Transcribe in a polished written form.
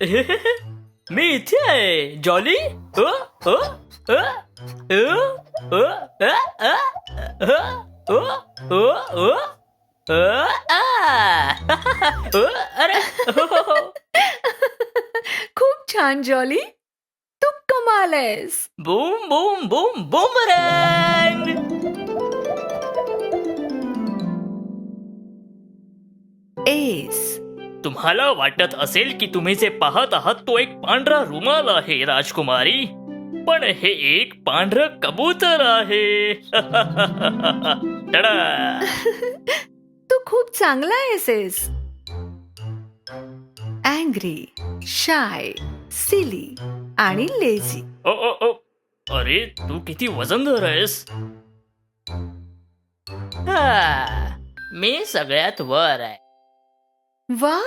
मी इथे आहे जॉली. अ, अ, अ, अ, अ, अ, अ, अ, अ, अ, अ, आ. अरे हो, हो, हो. खूप छान जॉली, तू कमाल आहेस. Boom boom boom boomerang. S. तुम्हाला वाटत असेल की तुम्ही जे पाहत आहात तो एक पांढरा रुमाल आहे राजकुमारी, पण हे एक पांढरं कबूतर आहे. टडा. तू खूप चांगला आहेस. अँग्री, शाय, सिली आणि लेझी. ओ ओ ओ. अरे तू किती वजनदार आहेस. हा, मी सगळ्यात वर आहे. वा,